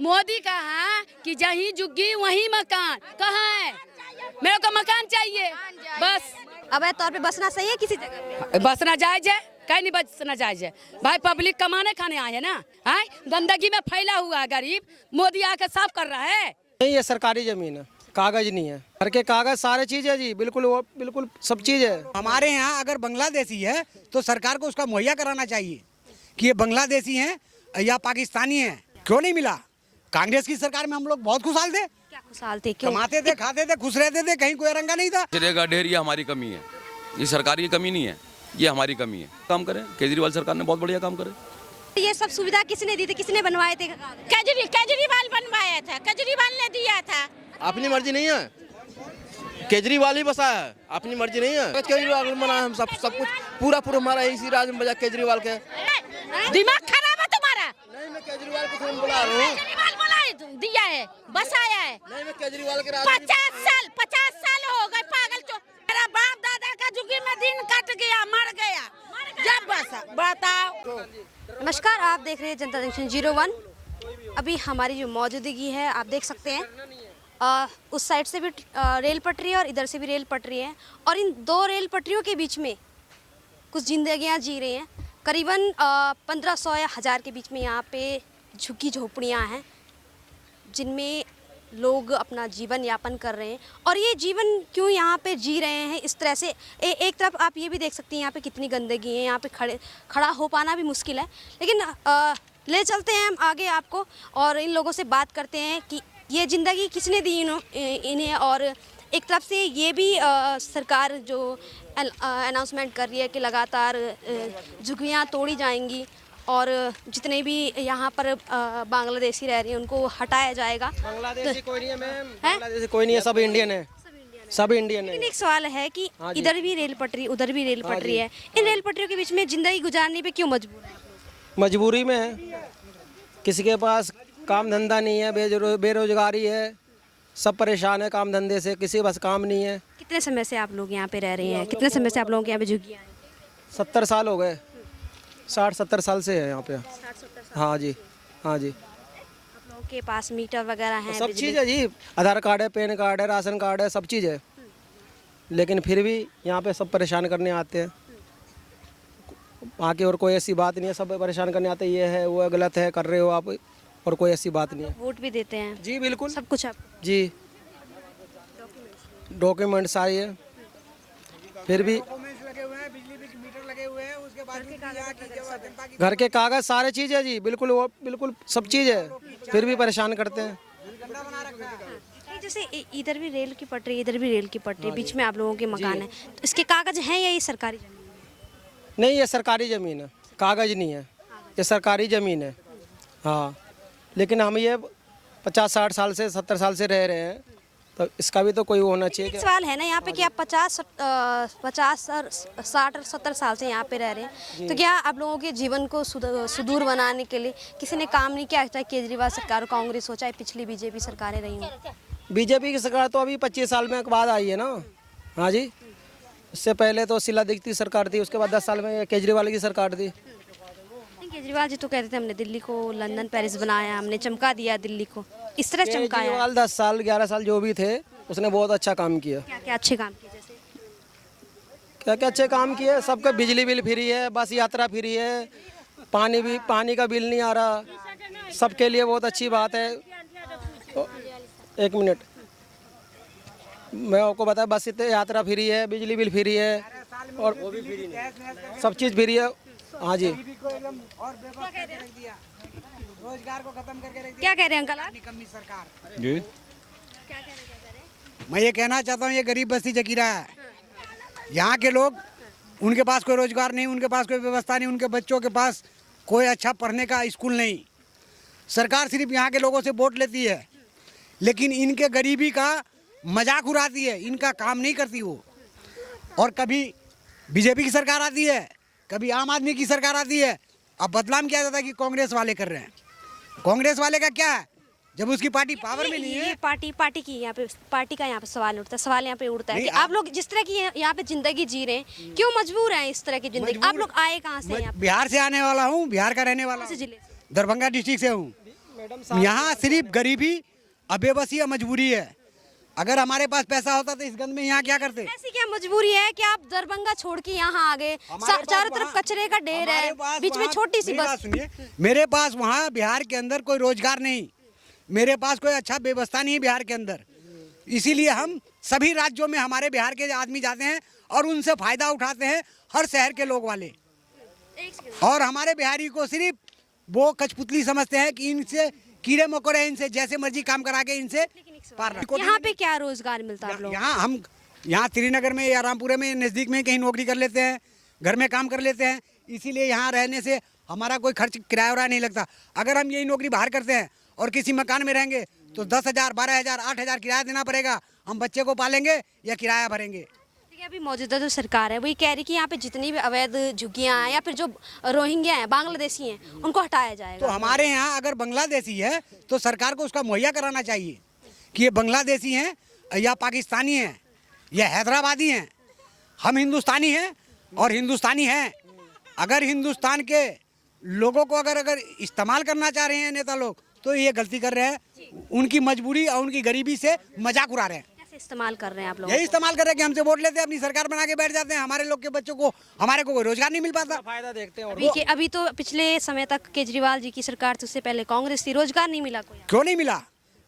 मोदी कहा कि जहीं झुग्गी वहीं मकान, कहाँ है? मेरे को मकान चाहिए बस। अवैध तौर पे बसना सही है किसी जगह पे? बसना जायज है, कहीं नहीं बसना जायज है भाई। पब्लिक कमाने खाने आए है ना, है गंदगी में फैला हुआ है गरीब, मोदी आके साफ कर रहा है। नहीं, ये सरकारी जमीन है, कागज नहीं है। घर के कागज सारे चीज है जी, बिल्कुल वो बिल्कुल सब चीज है। हमारे यहाँ अगर बांग्लादेशी है तो सरकार को उसका मुहैया कराना चाहिए कि ये बांग्लादेशी हैं या पाकिस्तानी हैं। क्यों नहीं मिला? कांग्रेस की सरकार में हम लोग बहुत खुशहाल थे, क्या खुशहाल थे? क्यों? कमाते थे, खाते थे, खुश रहते थे, कहीं कोई रंगा नहीं था। कचरे का ढेर, ये हमारी कमी है, ये सरकारी की कमी नहीं है, ये हमारी कमी है। काम करें, केजरीवाल सरकार ने बहुत बढ़िया काम करे। ये सब सुविधा किसने दी थी, किसने बनवाए थे? केजरीवाल बनवाया था, केजरीवाल ने दिया था। अपनी मर्जी नहीं है, केजरीवाल ही बसाया है, अपनी मर्जी नहीं है। केजरीवाल बनाया हम सब कुछ पूरा हमारा इसी राज में बजा केजरीवाल के। दिमाग खराब है तुम्हारा। नहीं, मैं केजरीवाल को थोड़ा बुला रहा हूँ। केजरीवाल दिया है, बसाया है। नहीं, मैं केजरीवाल के राज 50 साल हो गए पागल। तो मेरा बाप दादा का झुग्गी में दिन कट गया, मर गया, जब बसा बताओ। नमस्कार, आप देख रहे हैं जनता जंक्शन 01। अभी हमारी जो मौजूदगी है आप देख सकते हैं, उस साइड से भी रेल पटरी है और इधर से भी रेल पटरी है, और इन दो रेल पटरियों के बीच में कुछ जिंदगियां जी रही हैं। करीबन 1500 या 1000 के बीच में यहाँ पे झुग्गी झोपड़ियाँ हैं जिनमें लोग अपना जीवन यापन कर रहे हैं। और ये जीवन क्यों यहाँ पे जी रहे हैं इस तरह से, एक तरफ आप ये भी देख सकती हैं यहाँ पे कितनी गंदगी है, यहाँ पे खड़ा हो पाना भी मुश्किल है। लेकिन ले चलते हैं हम आगे आपको और इन लोगों से बात करते हैं कि ये ज़िंदगी किसने दी इन्हें। और एक तरफ से ये भी सरकार जो अनाउंसमेंट कर रही है कि लगातार झुग्गियाँ तोड़ी जाएंगी और जितने भी यहाँ पर बांग्लादेशी रह रही हैं उनको हटाया जाएगा। बांग्लादेशी कोई नहीं है मैम, बांग्लादेशी कोई नहीं है, सब इंडियन है, सब इंडियन है। लेकिन एक सवाल है कि इधर भी रेल पटरी, उधर भी रेल पटरी है, इन रेल पटरियों के बीच में जिंदगी गुजारने पे क्यों मजबूर है? मजबूरी में है, किसी के पास काम धंधा नहीं है, बेरोजगारी है, सब परेशान है काम धंधे से, किसी के पास काम नहीं है। कितने समय से आप लोग यहाँ पे रह रहे हैं? कितने समय से आप लोगों के यहाँ पे झुग्गियाँ हैं? 70 साल हो गए, 60-70 साल से है यहाँ पे। हाँ जी, हाँ जी। आप लोगों के पास मीटर वगैरह हैं? सब चीज़ है जी, आधार कार्ड है, पैन कार्ड है, राशन कार्ड है, सब चीज़ है। लेकिन फिर भी यहाँ पे सब परेशान करने आते हैं। आके और कोई ऐसी बात नहीं है, सब परेशान करने आते हैं, ये है वो है, गलत है, कर रहे हो आप, और कोई ऐसी बात नहीं है। वोट भी देते हैं? जी बिल्कुल, सब कुछ आप जी, डॉक्यूमेंट सारी है। फिर भी घर के कागज सारे चीज़ है जी, बिल्कुल वो बिल्कुल सब चीज़ है, फिर भी परेशान करते हैं। जैसे इधर भी रेल की पटरी, इधर भी रेल की पटरी, बीच में आप लोगों के मकान है, तो इसके कागज हैं या ये सरकारी जमीन है? नहीं, ये सरकारी ज़मीन है, कागज नहीं है, ये सरकारी ज़मीन है। हाँ, लेकिन हम ये 50-60 साल से 70 साल से रह रहे हैं, तो इसका भी तो कोई होना चाहिए। एक सवाल है ना यहाँ पे कि आप 50 और 60 और 70 साल से यहाँ पे रह रहे हैं, तो क्या आप लोगों के जीवन को सुदूर बनाने के लिए किसी ने काम नहीं किया? चाहे केजरीवाल सरकार, कांग्रेस हो, चाहे पिछली बीजेपी सरकारें रही हों। बीजेपी की सरकार तो अभी 25 साल में बाद आई है ना। हाँ जी, इससे पहले तो शीला दीक्षित की सरकार थी, उसके बाद 10 साल में केजरीवाल की सरकार थी। केजरीवाल जी तो कहते थे हमने दिल्ली को लंदन पेरिस बनाया, हमने चमका दिया दिल्ली को, इस तरह चमकाया। केजरीवाल 10 साल 11 साल जो भी थे, उसने बहुत अच्छा काम किया। क्या क्या अच्छे काम किए? जैसे क्या क्या अच्छे काम किए? सबका बिजली बिल फ्री है, बस यात्रा फ्री है, पानी का बिल नहीं आ रहा, सबके लिए बहुत अच्छी बात है। तो, एक मिनट, मैं आपको बताया, बस इतने यात्रा फ्री है, बिजली बिल फ्री है, और वो भी फ्री नहीं, सब चीज़ फ्री है। हाँ जी, रोजगार को खत्म करके रख क्या कह रहे हैं अंकल आप? निकम्मी सरकार जी, क्या कह रहे हैं? मैं ये कहना चाहता हूँ, ये गरीब बस्ती जकीरा है। यहाँ के लोग, उनके पास कोई रोजगार नहीं, उनके पास कोई व्यवस्था नहीं, उनके बच्चों के पास कोई अच्छा पढ़ने का स्कूल नहीं। सरकार सिर्फ यहाँ के लोगों से वोट लेती है, लेकिन इनके गरीबी का मजाक उड़ाती है, इनका काम नहीं करती वो। और कभी बीजेपी की सरकार आती है, कभी आम आदमी की सरकार आती है। अब बदलाव किया जाता है कि कांग्रेस वाले कर रहे हैं। कांग्रेस वाले का क्या है, जब उसकी पार्टी पावर में नहीं है। ये पार्टी की यहाँ पे, पार्टी का यहाँ पे सवाल उठता है, सवाल यहाँ पे उठता है कि आप लोग जिस तरह की यहाँ पे जिंदगी जी रहे हैं, क्यों मजबूर हैं इस तरह की जिंदगी? आप लोग आए कहाँ से? यहाँ बिहार से आने वाला हूँ, बिहार का रहने वाला से हूँ, जिले से? दरभंगा डिस्ट्रिक्ट से हूँ। यहाँ सिर्फ गरीबी, बेबसी और मजबूरी है। अगर हमारे पास पैसा होता तो इस गंद में यहाँ क्या करते। ऐसी क्या मजबूरी है कि आप दरभंगा छोड़ के यहाँ आ गए? चारों तरफ कचरे का ढेर है, बीच में छोटी सी बस। सुनिए, मेरे पास वहाँ बिहार के अंदर कोई रोजगार नहीं, मेरे पास कोई अच्छा व्यवस्था नहीं है बिहार के अंदर। इसीलिए हम सभी राज्यों में हमारे बिहार के आदमी जाते हैं और उनसे फायदा उठाते हैं, हर शहर के लोग वाले। और हमारे बिहारी को सिर्फ वो कठपुतली समझते हैं कि इनसे कीड़े मकोड़े, इनसे जैसे मर्जी काम करा के इनसे पार। यहाँ पे क्या रोजगार मिलता है आप लोग? यहाँ श्रीनगर में या रामपुरे में नज़दीक में कहीं नौकरी कर लेते हैं, घर में काम कर लेते हैं। इसीलिए यहाँ रहने से हमारा कोई खर्च किराया वराया नहीं लगता। अगर हम यही नौकरी बाहर करते हैं और किसी मकान में रहेंगे तो 10,000, 12,000, 8,000 किराया देना पड़ेगा। हम बच्चे को पालेंगे या किराया भरेंगे। अभी मौजूदा जो सरकार है वही कह रही कि यहाँ पे जितनी भी अवैध झुग्गियाँ हैं या फिर जो रोहिंग्या हैं, बांग्लादेशी हैं, उनको हटाया जाएगा। तो हमारे यहाँ अगर बांग्लादेशी है तो सरकार को उसका मुहैया कराना चाहिए कि ये बांग्लादेशी हैं या पाकिस्तानी हैं या हैदराबादी हैं। हम हिंदुस्तानी हैं और हिंदुस्तानी हैं। अगर हिंदुस्तान के लोगों को अगर इस्तेमाल करना चाह रहे हैं नेता लोग तो ये गलती कर रहे हैं। उनकी मजबूरी और उनकी गरीबी से मजाक उड़ा रहे हैं। इस्तेमाल कर रहे हैं आप लोग? यही इस्तेमाल कर रहे हैं कि हमसे वोट लेते हैं, अपनी सरकार बना के बैठ जाते हैं। हमारे लोग के बच्चों को, हमारे को कोई रोजगार नहीं मिल पाता। फायदा देखते हैं। अभी तो पिछले समय तक केजरीवाल जी की सरकार थी, उससे पहले कांग्रेस थी, रोजगार नहीं मिला कोई? क्यों नहीं मिला?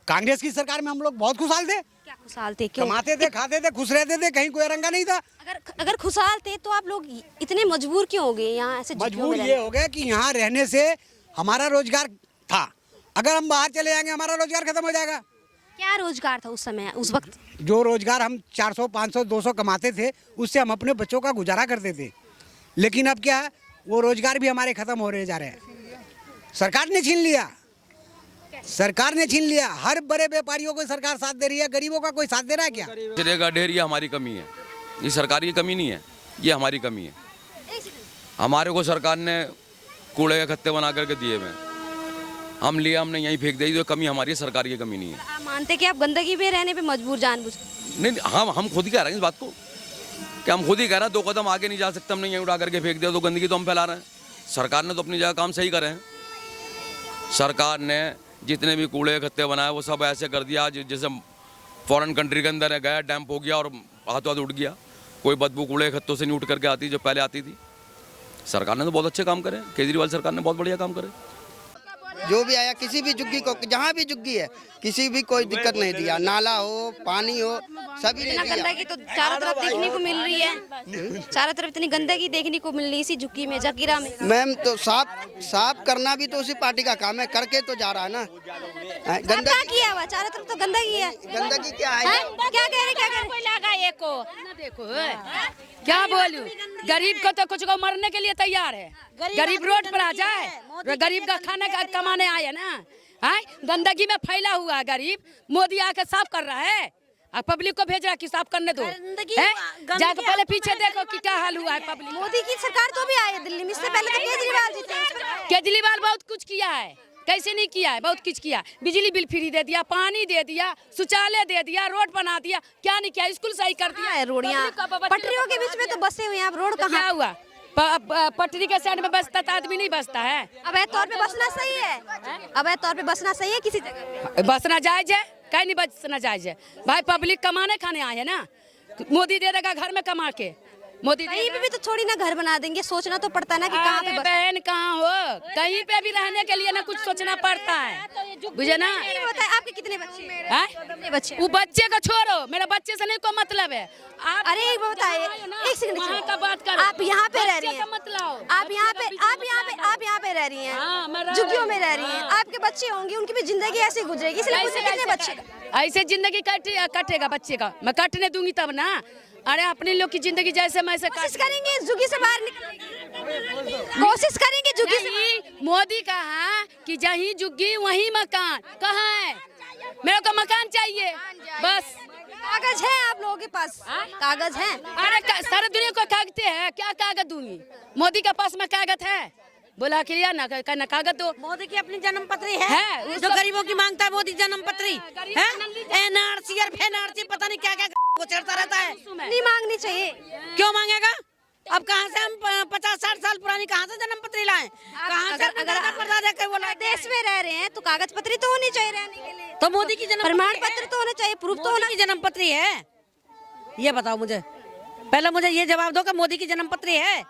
कांग्रेस की सरकार में हम लोग बहुत खुशहाल थे। क्या खुशहाल थे? क्यों? कमाते थे, खाते थे, खुश रहते थे, कहीं कोई रंगा नहीं था। अगर खुशहाल थे तो आप लोग इतने मजबूर क्यों हो गए यहाँ ऐसे? मजबूर ये हो गया कि यहाँ रहने से हमारा रोजगार था। अगर हम बाहर चले जाएंगे हमारा रोजगार खत्म हो जाएगा। क्या रोजगार था उस समय, उस वक्त? जो रोजगार हम 400, 500, 200 कमाते थे उससे हम अपने बच्चों का गुजारा करते थे। लेकिन अब क्या है, वो रोजगार भी हमारे खत्म हो रहे जा रहे हैं। सरकार ने छीन लिया, सरकार ने छीन लिया। हर बड़े व्यापारियों को सरकार साथ दे रही है, गरीबों का कोई साथ दे रहा है क्या? कचरे का ढेर, ये हमारी कमी है। ये सरकार की कमी नहीं है, ये हमारी कमी है। हमारे को सरकार ने कूड़े के खत्ते बना करके दिए हुए, हम लिए, हमने यहीं फेंक दी। तो कमी हमारी है, सरकार की कमी नहीं है। आप मानते कि आप गंदगी में रहने पे मजबूर जानबूझ? नहीं, हम खुद ही कह रहे हैं इस बात को कि हम खुद ही कह रहे हैं। 2 कदम आगे नहीं जा सकते, हमने यहीं उठा करके फेंक दिया तो गंदगी तो हम फैला रहे हैं। सरकार ने तो अपनी जगह काम सही करे हैं। सरकार ने जितने भी कूड़े खत्ते बनाए वो सब ऐसे कर दिया जैसे फॉरेन कंट्री के अंदर है, गया डैम्प हो गया और हाथों हाथ उठ गया। कोई बदबू कूड़े खत्तों से नहीं उठ करके आती जो पहले आती थी। सरकार ने तो बहुत अच्छे काम करे, केजरीवाल सरकार ने बहुत बढ़िया काम करे। जो भी आया किसी भी झुग्गी को, जहाँ भी झुग्गी है, किसी भी कोई दिक्कत नहीं दिया। नाला हो, पानी हो, सभी ने दिया। गंदगी तो चारों तरफ देखने को मिल रही है, चारों तरफ इतनी गंदगी देखने को मिल रही है इसी झुग्गी में, जकीरा में। मैम तो साफ करना भी तो उसी पार्टी का काम है, करके तो जा रहा है ना। गंदगी किया हुआ, चारों तरफ तो गंदगी है। गंदगी क्या है? क्या कह रहे, क्या कह रहे? लगा ये को देखो क्या बोलूं, गरीब को तो कुछ को मरने के लिए तैयार है। गरीब रोड पर आ जाए, गरीब का खाना का कमाने आए ना, है गंदगी में फैला हुआ है गरीब। मोदी आके साफ कर रहा है, अब पब्लिक को भेज रहा है कि साफ करने दो। जाकर पहले पीछे देखो कि क्या हाल हुआ है पब्लिक। मोदी की सरकार तो भी आई है दिल्ली में, इससे पहले तो केजरीवाल जी थे। केजरीवाल बहुत कुछ किया है, कैसे नहीं किया है, बहुत कुछ किया। बिजली बिल फ्री दे दिया, पानी दे दिया, शौचालय दे दिया, रोड बना दिया, क्या नहीं किया, स्कूल सही कर दिया है। रोडियां पटरियों के बीच में तो बसे हुए हैं, आप रोड कहाँ हुआ? पटरी के साइड में बसता तो आदमी नहीं बसता है। अवैध तौर पे बसना सही है, अवैध तौर पे बसना सही है किसी जगह? बसना जायज है, कहीं नहीं बसना जायज है भाई। पब्लिक कमाने खाने आए है ना, मोदी दे देगा घर में कमा के। मोदी कहीं पे भी तो थोड़ी ना घर बना देंगे, सोचना तो पड़ता है ना कि कहाँ पे बहन कहाँ हो, कहीं पे भी रहने के लिए ना कुछ सोचना पड़ता है, बुझे ना। आपके कितने बच्चे हैं? बच्चे? वो बच्चे को छोड़ो, मेरा बच्चे से नहीं कोई मतलब है। अरे एक बात बताइए, एक सेकंड का बात करो। आप यहाँ पे रह रही हैं, मतलब आप यहाँ पे रह रही हैं, झुग्गियों में रह रही हैं, आपके बच्चे होंगे, उनकी भी जिंदगी ऐसे गुजरेगी। इसलिए मुझसे कितने बच्चे? ऐसे जिंदगी कटेगा बच्चे का, मैं काटने दूंगी तब ना। अरे अपने लोग की जिंदगी जैसे मैं कोशिश करेंगे झुग्गी से बाहर निकलने, कोशिश करेंगे झुग्गी से। मोदी कहा कि जहीं झुग्गी वहीं मकान, कहाँ है? मेरे को मकान चाहिए बस। कागज है आप लोगों के पास? कागज है? अरे सारे दुनिया को कागज है, क्या कागज दूंगी? मोदी के पास में कागज है, बोला कि ना कागज दो। मोदी की अपनी जन्म पत्री है जो गरीबों की मांगता है। मोदी जन्म पत्री है, एनआरसी और फेनआरसी पता नहीं क्या क्या चढ़ता रहता है। नहीं मांगनी चाहिए। क्यों मांगेगा? अब कहाँ से हम 50-60 साल पुरानी कहाँ से जन्म पत्री लाए? कहाँ से अगर देश में रह रहे हैं तो कागज पत्री तो होनी चाहिए रहने के लिए। तो मोदी की जन्म प्रमाण पत्र तो होना चाहिए, प्रूफ तो होना। की जन्म पत्री है? ये बताओ मुझे, पहले मुझे ये जवाब दो कि मोदी की जन्म पत्री है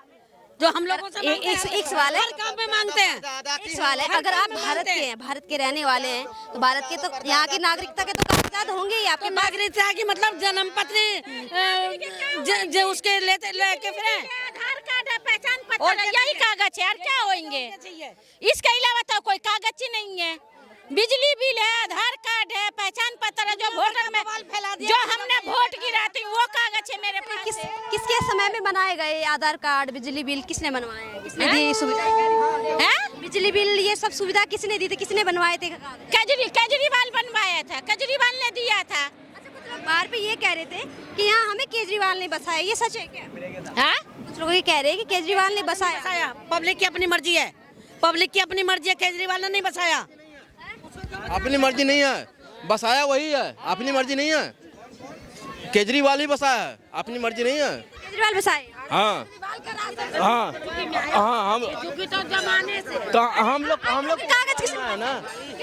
जो हम लोगों से एक सवाल है, काम में मांगते हैं। एक सवाल है, अगर आप भारत के हैं, भारत के रहने वाले हैं, तो भारत के तो यहाँ की नागरिकता के तो कागजात होंगे ही आपके। नागरिकता की मतलब जन्म पत्री उसके लेके फिर आधार कार्ड है, पहचान पत्र है, यही कागज है और क्या होंगे? इसके अलावा तो कोई कागज ही नहीं है। बिजली बिल है, आधार कार्ड है, पहचान पत्र है, जो वोटर में जो हमने वोट गिरा थी वो कागज है मेरे पास। किसके समय में बनाए गए आधार कार्ड, बिजली बिल किसने बनवाए हैं? किसने दी ये सुविधा? बिजली बिल ये सब सुविधा किसने दी थी, किसने बनवाए थे? केजरीवाल बनवाया था, केजरीवाल ने दिया था। बाहर पे ये कह रहे थे कि यहाँ हमें केजरीवाल ने बसाया, ये सच है क्या? कुछ लोग ये कह रहे हैं कि केजरीवाल ने बसाया। पब्लिक की अपनी मर्जी है, पब्लिक की अपनी मर्जी है, केजरीवाल ने नहीं बसाया। अपनी मर्जी नहीं है, बसाया वही है, अपनी मर्जी नहीं है। केजरीवाल ही बसाया है, अपनी मर्जी नहीं है। केजरीवाल बसाए? हाँ हाँ हाँ, हम लोग कागज किसने है ना,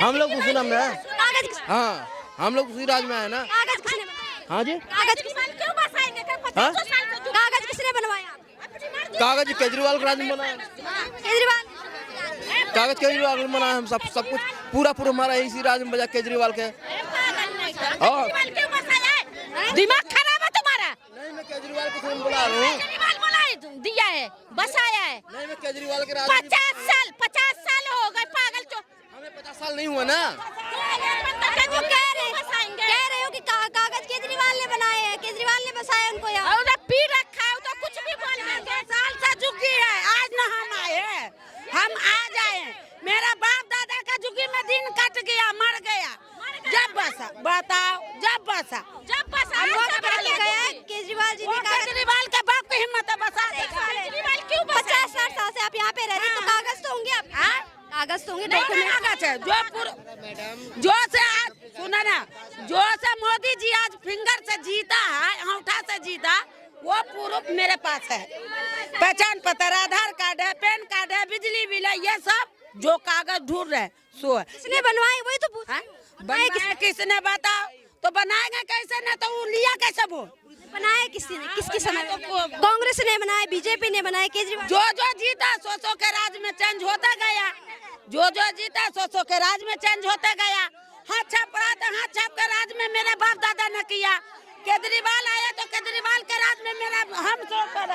हम लोग उसी नाम में है। कागज हाँ, हम लोग उसी राज में है ना। कागज किसने बनाया? हाँ जी, कागज क्यों बसाएंगे? हाँ? कागज किसने बनवाया? कागज केजरीवाल के राज में बना है। केजरीवाल कागज केजरीवाल ने बनाया, हम सब कुछ पूरा हमारा इसी राज में बजा केजरीवाल के। दिमाग खराब है तुम्हारा? नहीं, मैं केजरीवाल को फोन बुला रहा हूँ। केजरीवाल दिया है, बसाया है। नहीं, मैं केजरीवाल के राज 50 साल हो गए पागल। तो हमें 50 साल नहीं हुआ ना। कह रहे हो कि कागज केजरीवाल ने बनाए हैं, केजरीवाल ने बसाया उनको यहाँ। और पी रखा है तो कुछ भी बोल देंगे। साल से झुकी है, आज न हम आए हैं, हम आज आए हैं। मेरा बाप दादा का झुकी में दिन कट गया, मर गया। जब बसा, बताओ, जब बसा केजरीवाल जी ने केजरीवाल के बाप की हिम्मत है बसा। केजरीवाल क्यों 50-60 साल से आप यहाँ पे रह रहे हैं, तो कागज तो होंगे आप। कागज तो होंगे, कागज है जो से आज सुना ना, जो से मोदी जी आज फिंगर से जीता है, अंगूठा से जीता, वो प्रूफ मेरे पास है। पहचान पत्र, आधार कार्ड है, पैन कार्ड है, बिजली बिल है, ये सब जो कागज ढूंढ रहे सो है। किसने बनवाए वही तो पूछ। बनाए किसने बताओ? तो बनाएगा कैसे ना, तो वो लिया कैसे वो? बनाए किसने? किसके समय? कांग्रेस ने बनाए, बीजेपी ने बनाए, केजरीवाल। जो जीता सो के राज में चेंज होता गया, जो जीता सो के राज में चेंज होता गया। हाथ छाप रहा था, हाथ छाप के राज में मेरे बाप दादा ने किया। केजरीवाल आया तो केजरीवाल के राज में मेरा हम सो कर